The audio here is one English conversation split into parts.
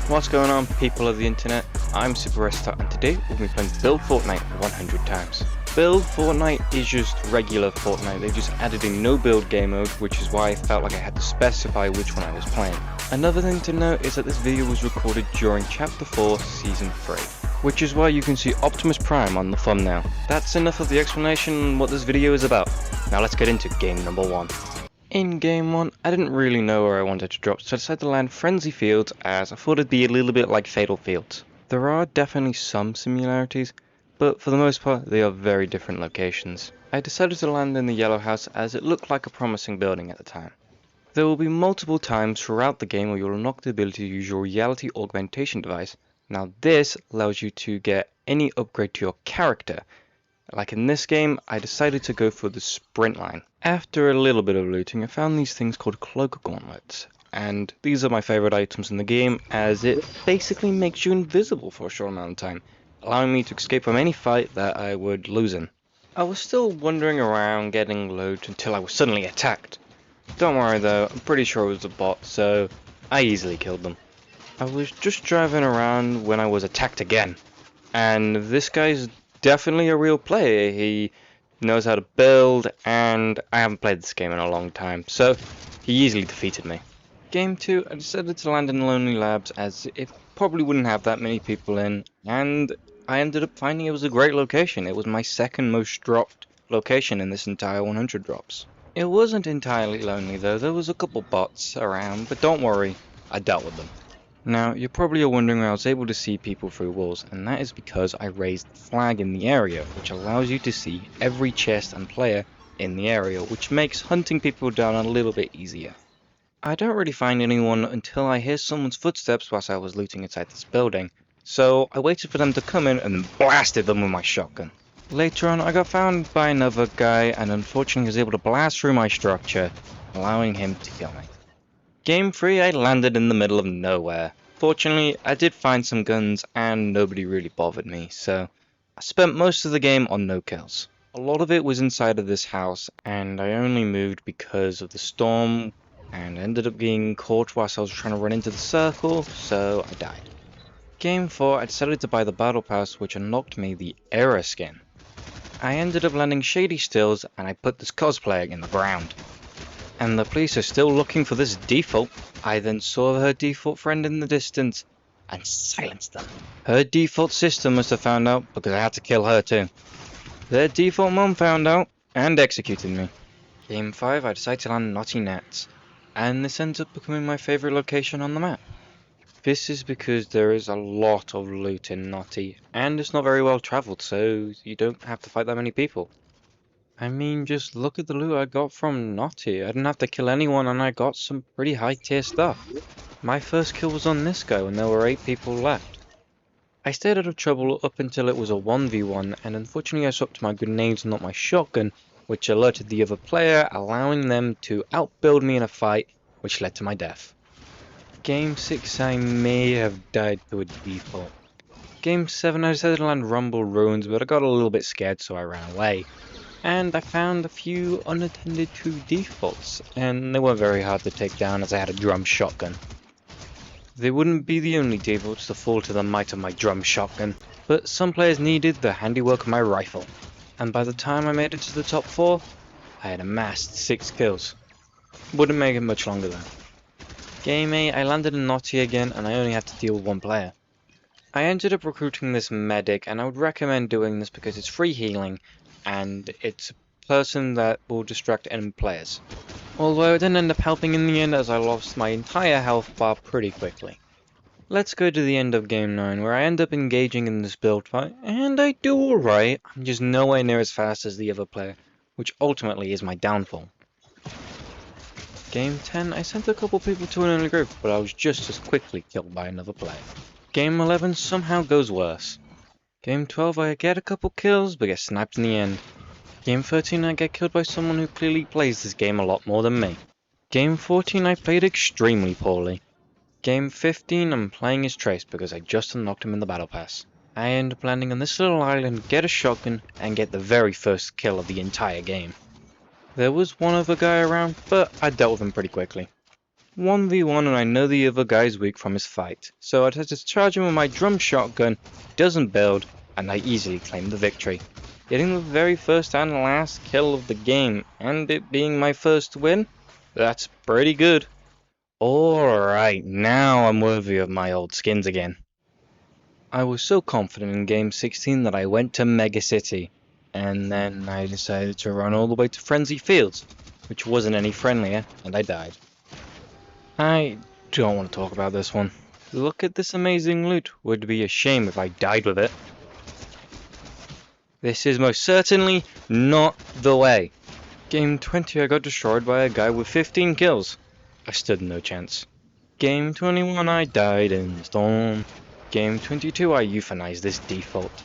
What's going on, people of the internet? I'm Super Resta, and today we'll be playing Build Fortnite 100 times. Build Fortnite is just regular Fortnite. They just added a no build game mode, which is why I felt like I had to specify which one I was playing. Another thing to note is that this video was recorded during Chapter 4 Season 3, which is why you can see Optimus Prime on the thumbnail. That's enough of the explanation on what this video is about. Now let's get into game number 1. In game 1, I didn't really know where I wanted to drop, so I decided to land Frenzy Fields as I thought it'd be a little bit like Fatal Fields. There are definitely some similarities, but for the most part they are very different locations. I decided to land in the yellow house as it looked like a promising building at the time. There will be multiple times throughout the game where you'll unlock the ability to use your reality augmentation device. Now this allows you to get any upgrade to your character. Like in this game, I decided to go for the sprint line. After a little bit of looting, I found these things called cloak gauntlets, and these are my favorite items in the game as it basically makes you invisible for a short amount of time, allowing me to escape from any fight that I would lose in. I was still wandering around getting loot until I was suddenly attacked. Don't worry though, I'm pretty sure it was a bot, so I easily killed them. I was just driving around when I was attacked again, and this guy's definitely a real player. He knows how to build, and I haven't played this game in a long time, so he easily defeated me. Game 2, I decided to land in Lonely Labs as it probably wouldn't have that many people in, and I ended up finding it was a great location. It was my second most dropped location in this entire 100 drops. It wasn't entirely lonely though, there was a couple bots around, but don't worry, I dealt with them. Now, you're probably wondering why I was able to see people through walls, and that is because I raised the flag in the area, which allows you to see every chest and player in the area, which makes hunting people down a little bit easier. I don't really find anyone until I hear someone's footsteps whilst I was looting inside this building, so I waited for them to come in and then blasted them with my shotgun. Later on, I got found by another guy and unfortunately was able to blast through my structure, allowing him to kill me. Game 3, I landed in the middle of nowhere. Fortunately, I did find some guns and nobody really bothered me, so I spent most of the game on no kills. A lot of it was inside of this house, and I only moved because of the storm, and ended up getting caught whilst I was trying to run into the circle, so I died. Game 4, I decided to buy the battle pass, which unlocked me the era skin. I ended up landing Shady Stills, and I put this cosplayer in the ground. And the police are still looking for this default. I then saw her default friend in the distance and silenced them. Her default sister must have found out because I had to kill her too. Their default mom found out and executed me. Game 5, I decided to land Naughty Nats, and this ends up becoming my favourite location on the map. This is because there is a lot of loot in Naughty, and it's not very well travelled, so you don't have to fight that many people. I mean, just look at the loot I got from Naughty. I didn't have to kill anyone and I got some pretty high tier stuff. My first kill was on this guy when there were 8 people left. I stayed out of trouble up until it was a 1v1 and unfortunately I swapped my grenades and not my shotgun, which alerted the other player, allowing them to outbuild me in a fight, which led to my death. Game 6, I may have died to a default. Game 7, I decided to land Rumble Ruins, but I got a little bit scared so I ran away. And I found a few unattended to defaults, and they weren't very hard to take down as I had a drum shotgun. They wouldn't be the only defaults to fall to the might of my drum shotgun, but some players needed the handiwork of my rifle, and by the time I made it to the top 4, I had amassed 6 kills. Wouldn't make it much longer though. Game 8, I landed in Naughty again, and I only had to deal with 1 player. I ended up recruiting this medic, and I would recommend doing this because it's free healing, and it's a person that will distract enemy players. Although it didn't end up helping in the end as I lost my entire health bar pretty quickly. Let's go to the end of game 9 where I end up engaging in this build fight, and I do alright, I'm just nowhere near as fast as the other player, which ultimately is my downfall. Game 10, I sent a couple people to an early group, but I was just as quickly killed by another player. Game 11 somehow goes worse. Game 12, I get a couple kills, but get sniped in the end. Game 13, I get killed by someone who clearly plays this game a lot more than me. Game 14, I played extremely poorly. Game 15, I'm playing as Trace because I just unlocked him in the battle pass. I end up landing on this little island, get a shotgun, and get the very first kill of the entire game. There was one other guy around, but I dealt with him pretty quickly. 1v1 and I know the other guy's weak from his fight, so I'd have to charge him with my drum shotgun, doesn't build, and I easily claim the victory. Getting the very first and last kill of the game, and it being my first win, that's pretty good. Alright, now I'm worthy of my old skins again. I was so confident in game 16 that I went to Mega City, and then I decided to run all the way to Frenzy Fields, which wasn't any friendlier, and I died. I don't want to talk about this one. Look at this amazing loot. Would be a shame if I died with it. This is most certainly not the way. Game 20 I got destroyed by a guy with 15 kills. I stood no chance. Game 21 I died in the storm. Game 22 I euthanized this default.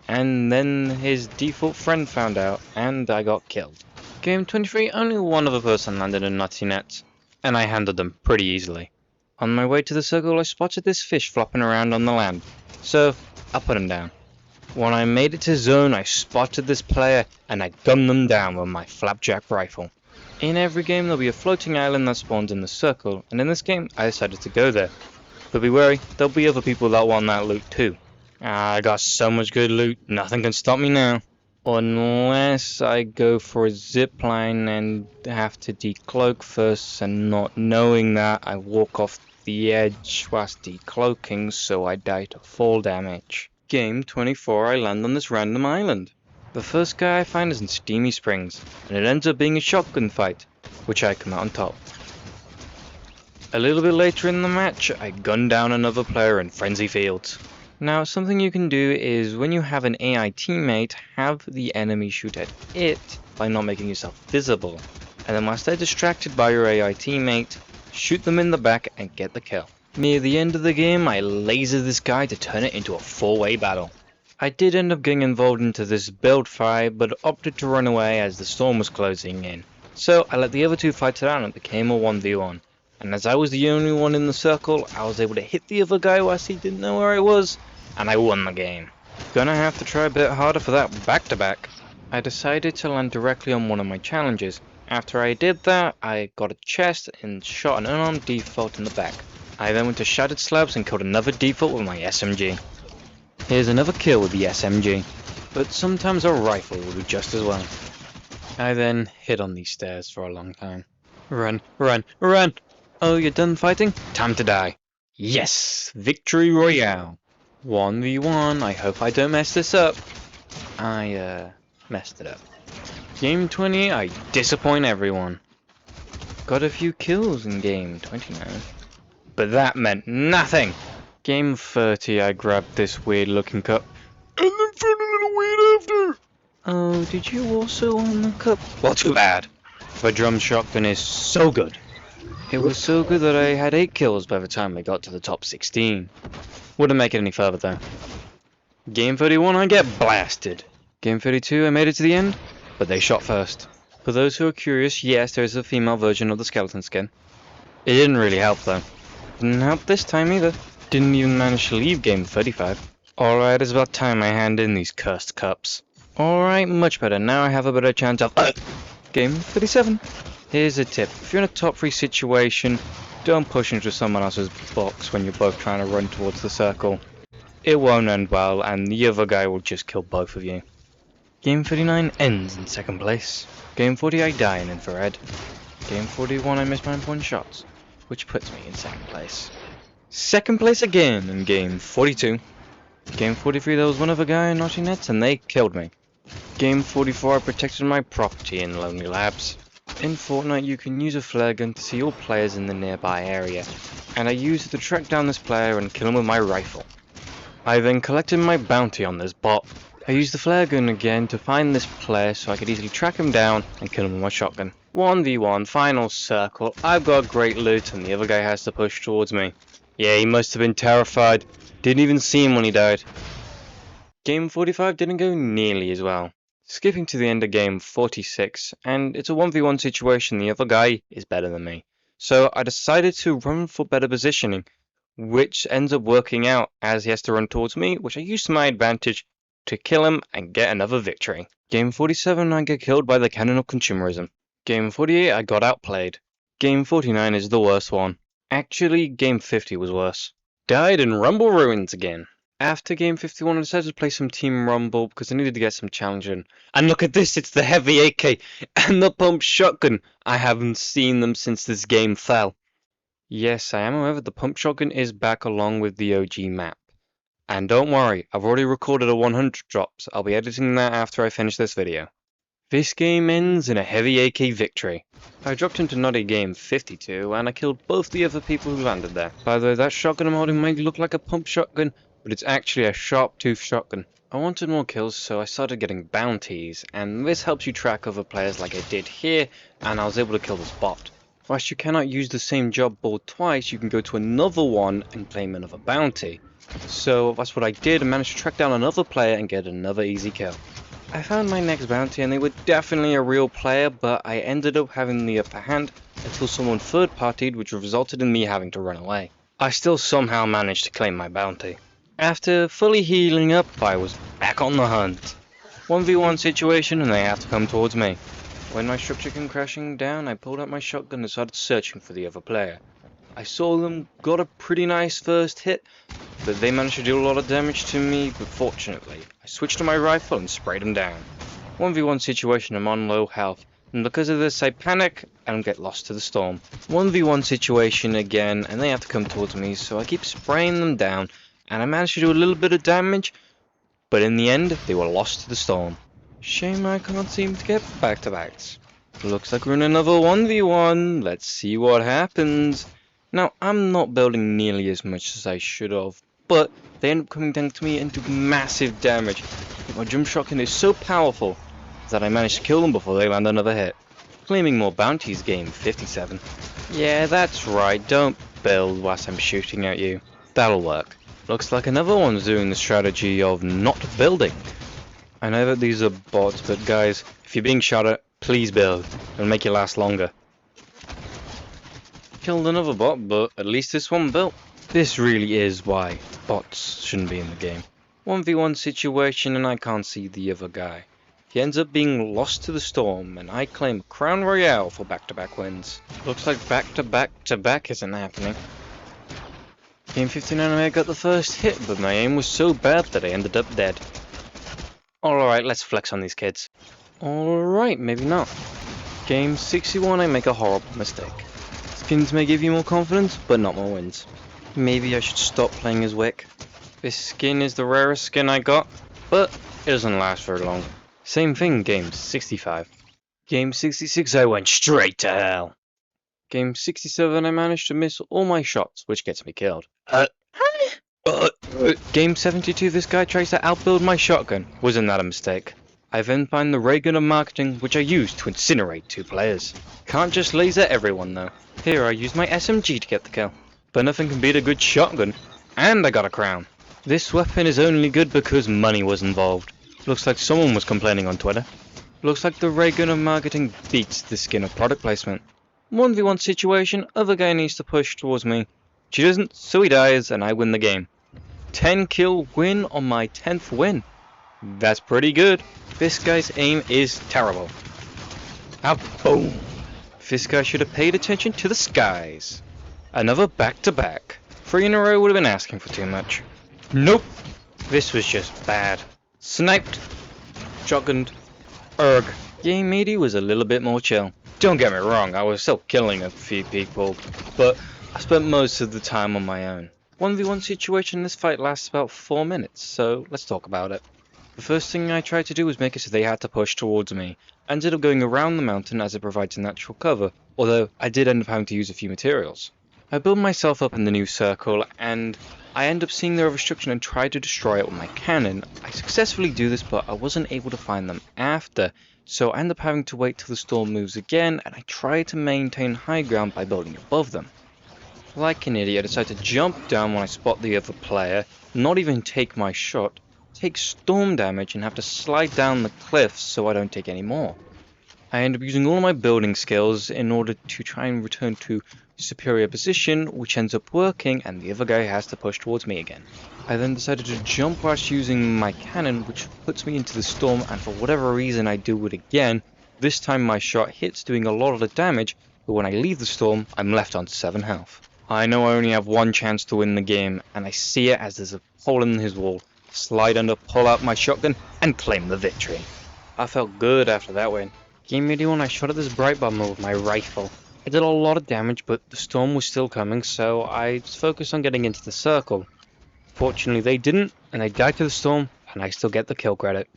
And then his default friend found out and I got killed. Game 23 only one other person landed a nutty net, and I handled them pretty easily. On my way to the circle I spotted this fish flopping around on the land, so I put him down. When I made it to zone I spotted this player and I gunned them down with my flapjack rifle. In every game there'll be a floating island that spawns in the circle, and in this game I decided to go there. But be wary, there'll be other people that want that loot too. I got so much good loot, nothing can stop me now. Unless I go for a zipline and have to decloak first, and not knowing that I walk off the edge whilst decloaking, so I die to fall damage. Game 24 I land on this random island. The first guy I find is in Steamy Springs, and it ends up being a shotgun fight, which I come out on top. A little bit later in the match, I gun down another player in Frenzy Fields. Now, something you can do is when you have an AI teammate, have the enemy shoot at it by not making yourself visible. And then whilst they're distracted by your AI teammate, shoot them in the back and get the kill. Near the end of the game, I laser this guy to turn it into a 4-way battle. I did end up getting involved into this build fight, but opted to run away as the storm was closing in. So I let the other two fight it out and it became a 1v1. And as I was the only one in the circle, I was able to hit the other guy whilst he didn't know where I was, and I won the game. Gonna have to try a bit harder for that back-to-back. I decided to land directly on one of my challenges. After I did that, I got a chest and shot an unarmed default in the back. I then went to Shattered Slabs and killed another default with my SMG. Here's another kill with the SMG, but sometimes a rifle will do just as well. I then hid on these stairs for a long time. Run, run, run! Oh, you're done fighting? Time to die. Yes! Victory Royale! 1v1, I hope I don't mess this up. I messed it up. Game 20, I disappoint everyone. Got a few kills in game 29. But that meant nothing! Game 30, I grabbed this weird looking cup. And then found a little weird after! Oh, did you also own the cup? Well, too bad. The drum shotgun is so good. It was so good that I had 8 kills by the time I got to the top 16. Wouldn't make it any further though. Game 31 I get blasted. Game 32 I made it to the end, but they shot first. For those who are curious, yes, there is a female version of the skeleton skin. It didn't really help though. Didn't help this time either. Didn't even manage to leave game 35. Alright, it's about time I hand in these cursed cups. Alright, much better. Now I have a better chance of game 37. Here's a tip. If you're in a top 3 situation, don't push into someone else's box when you're both trying to run towards the circle. It won't end well, and the other guy will just kill both of you. Game 39 ends in 2nd place. Game 40 I die in infrared. Game 41 I miss my important shots, which puts me in 2nd place. 2nd place again in game 42. Game 43 there was one other guy in Naughty Nets and they killed me. Game 44 I protected my property in Lonely Labs. In Fortnite you can use a flare gun to see all players in the nearby area, and I used it to track down this player and kill him with my rifle. I then collected my bounty on this bot. I used the flare gun again to find this player so I could easily track him down and kill him with my shotgun. 1v1, final circle, I've got great loot and the other guy has to push towards me. Yeah, he must have been terrified. Didn't even see him when he died. Game 45 didn't go nearly as well. Skipping to the end of game 46, and it's a 1v1 situation, the other guy is better than me. So I decided to run for better positioning, which ends up working out as he has to run towards me, which I used to my advantage to kill him and get another victory. Game 47 I get killed by the cannon of consumerism. Game 48 I got outplayed. Game 49 is the worst one. Actually, Game 50 was worse. Died in Rumble Ruins again. After Game 51, I decided to play some Team Rumble because I needed to get some challenging. And look at this, it's the heavy AK and the pump shotgun. I haven't seen them since this game fell. Yes, I am aware that the pump shotgun is back along with the OG map. And don't worry, I've already recorded a 100 drop, so I'll be editing that after I finish this video. This game ends in a heavy AK victory. I dropped into Noddy Game 52 and I killed both the other people who landed there. By the way, that shotgun I'm holding might look like a pump shotgun, but it's actually a sharp tooth shotgun. I wanted more kills, so I started getting bounties, and this helps you track other players like I did here, and I was able to kill this bot. Whilst you cannot use the same job board twice, you can go to another one and claim another bounty. So that's what I did and managed to track down another player and get another easy kill. I found my next bounty and they were definitely a real player, but I ended up having the upper hand until someone third-partied, which resulted in me having to run away. I still somehow managed to claim my bounty. After fully healing up, I was back on the hunt. 1v1 situation and they have to come towards me. When my structure came crashing down, I pulled out my shotgun and started searching for the other player. I saw them, got a pretty nice first hit, but they managed to do a lot of damage to me, but fortunately, I switched to my rifle and sprayed them down. 1v1 situation, I'm on low health, and because of this I panic and get lost to the storm. 1v1 situation again, and they have to come towards me, so I keep spraying them down, and I managed to do a little bit of damage, but in the end, they were lost to the storm. Shame I can't seem to get back-to-backs. Looks like we're in another 1v1, let's see what happens. Now, I'm not building nearly as much as I should have, but they end up coming down to me and do massive damage. My jump shotgun is so powerful that I managed to kill them before they land another hit. Claiming more bounties, game 57. Yeah, that's right, don't build whilst I'm shooting at you. That'll work. Looks like another one's doing the strategy of not building. I know that these are bots, but guys, if you're being shot at, please build. It'll make you last longer. Killed another bot, but at least this one built. This really is why bots shouldn't be in the game. 1v1 situation and I can't see the other guy. He ends up being lost to the storm and I claim Crown Royale for back-to-back wins. Looks like back-to-back-to-back isn't happening. Game 59 I got the first hit, but my aim was so bad that I ended up dead. Alright, let's flex on these kids. Alright, maybe not. Game 61 I make a horrible mistake. Skins may give you more confidence, but not more wins. Maybe I should stop playing as Wick. This skin is the rarest skin I got, but it doesn't last very long. Same thing, game 65. Game 66 I went straight to hell. Game 67 I managed to miss all my shots, which gets me killed. Game 72 this guy tries to outbuild my shotgun. Wasn't that a mistake? I then find the ray gun of marketing, which I use to incinerate two players. Can't just laser everyone though. Here I use my SMG to get the kill. But nothing can beat a good shotgun. And I got a crown. This weapon is only good because money was involved. Looks like someone was complaining on Twitter. Looks like the ray gun of marketing beats the skin of product placement. 1v1 situation, other guy needs to push towards me. She doesn't, so he dies and I win the game. 10 kill win on my 10th win. That's pretty good. This guy's aim is terrible. Ah, boom. This guy should have paid attention to the skies. Another back-to-back. 3 in a row would have been asking for too much. Nope. This was just bad. Sniped. Shotgunned. Erg. Game 80 was a little bit more chill. Don't get me wrong, I was still killing a few people, but I spent most of the time on my own. 1v1 situation, this fight lasts about 4 minutes, so let's talk about it. The first thing I tried to do was make it so they had to push towards me. I ended up going around the mountain as it provides a natural cover, although I did end up having to use a few materials. I built myself up in the new circle, and I end up seeing their obstruction and try to destroy it with my cannon. I successfully do this, but I wasn't able to find them after, so I end up having to wait till the storm moves again, and I try to maintain high ground by building above them. Like an idiot, I decide to jump down when I spot the other player, not even take my shot, take storm damage and have to slide down the cliff so I don't take any more. I end up using all of my building skills in order to try and return to superior position, which ends up working and the other guy has to push towards me again. I then decided to jump whilst using my cannon, which puts me into the storm, and for whatever reason I do it again. This time my shot hits, doing a lot of the damage, but when I leave the storm, I'm left on 7 health. I know I only have one chance to win the game, and I see it as there's a hole in his wall. Slide under, pull out my shotgun, and claim the victory. I felt good after that win. Game 81, I shot at this bright bomber with my rifle. I did a lot of damage, but the storm was still coming, so I focused on getting into the circle. Fortunately they didn't, and they died to the storm, and I still get the kill credit.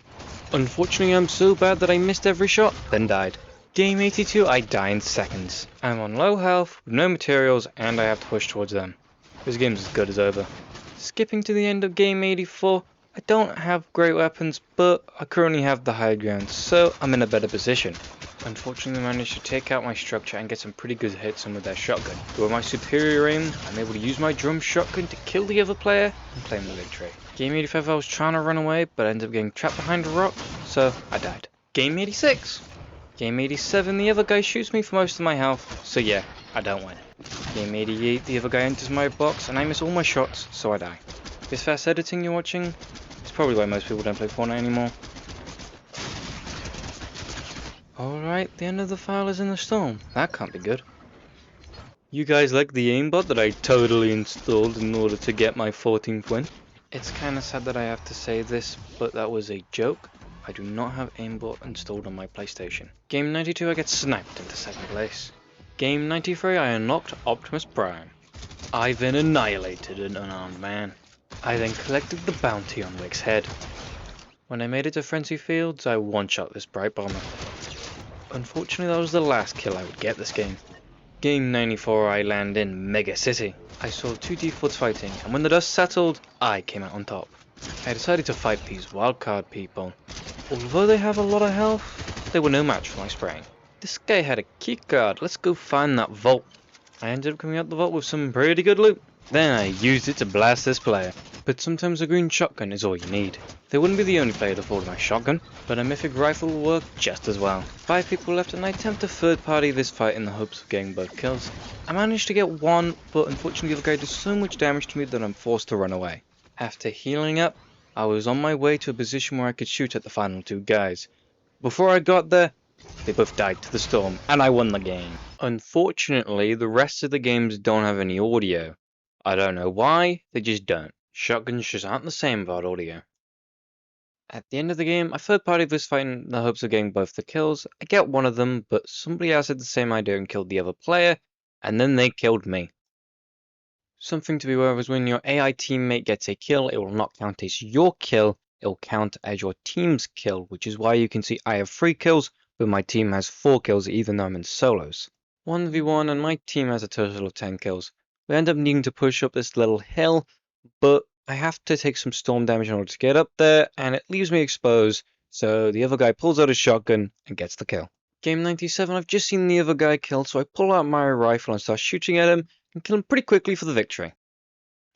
Unfortunately I'm so bad that I missed every shot, then died. Game 82, I die in seconds. I'm on low health, with no materials, and I have to push towards them. This game's as good as over. Skipping to the end of game 84, I don't have great weapons, but I currently have the high ground, so I'm in a better position. Unfortunately, I managed to take out my structure and get some pretty good hits on with their shotgun. But with my superior aim, I'm able to use my drum shotgun to kill the other player and claim the victory. Game 85, I was trying to run away, but I ended up getting trapped behind a rock, so I died. Game 86. Game 87, the other guy shoots me for most of my health, so yeah, I don't win. Game 88, the other guy enters my box and I miss all my shots, so I die. This fast editing you're watching is probably why most people don't play Fortnite anymore. Alright, the end of the file is in the storm. That can't be good. You guys like the aimbot that I totally installed in order to get my 14th win? It's kinda sad that I have to say this, but that was a joke. I do not have aimbot installed on my PlayStation. Game 92, I get sniped into 2nd place. Game 93, I unlocked Optimus Prime. I then annihilated an unarmed man. I then collected the bounty on Wick's head. When I made it to Frenzy Fields, I one-shot this bright bomber. Unfortunately, that was the last kill I would get this game. Game 94, I land in Mega City. I saw 2 defaults fighting, and when the dust settled, I came out on top. I decided to fight these wildcard people. Although they have a lot of health, they were no match for my spraying. This guy had a keycard, let's go find that vault. I ended up coming out the vault with some pretty good loot. Then I used it to blast this player. But sometimes a green shotgun is all you need. They wouldn't be the only player to afford my shotgun, but a mythic rifle will work just as well. 5 people left and I attempt to third party this fight in the hopes of getting both kills. I managed to get one, but unfortunately the other guy did so much damage to me that I'm forced to run away. After healing up, I was on my way to a position where I could shoot at the final 2 guys. Before I got there, they both died to the storm, and I won the game. Unfortunately, the rest of the games don't have any audio. I don't know why, they just don't. Shotguns just aren't the same without audio. At the end of the game, I third partied this fight in the hopes of getting both the kills. I get one of them, but somebody else had the same idea and killed the other player, and then they killed me. Something to be aware of is when your AI teammate gets a kill, it will not count as your kill, it will count as your team's kill, which is why you can see I have 3 kills, but my team has 4 kills even though I'm in solos. 1v1 and my team has a total of 10 kills. We end up needing to push up this little hill, but I have to take some storm damage in order to get up there, and it leaves me exposed, so the other guy pulls out his shotgun and gets the kill. Game 97, I've just seen the other guy killed, so I pull out my rifle and start shooting at him, and kill him pretty quickly for the victory.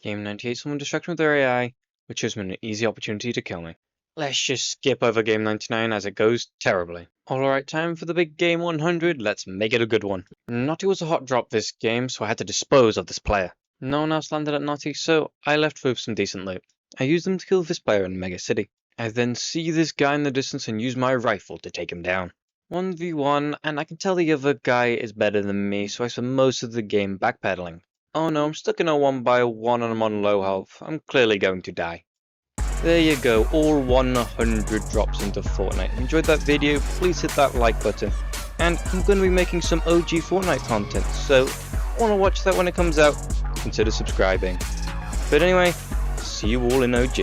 Game 98, someone distracted me with their AI, which gives me an easy opportunity to kill me. Let's just skip over game 99 as it goes terribly. Alright, time for the big game 100, let's make it a good one. Naughty was a hot drop this game, so I had to dispose of this player. No one else landed at Naughty, so I left with some decent loot. I used them to kill this player in Mega City. I then see this guy in the distance and use my rifle to take him down. 1v1, and I can tell the other guy is better than me, so I spend most of the game backpedaling. Oh no, I'm stuck in a 1x1 and I'm on low health. I'm clearly going to die. There you go, all 100 drops into Fortnite. Enjoyed that video, please hit that like button. And I'm going to be making some OG Fortnite content, so if you want to watch that when it comes out, consider subscribing. But anyway, see you all in OG.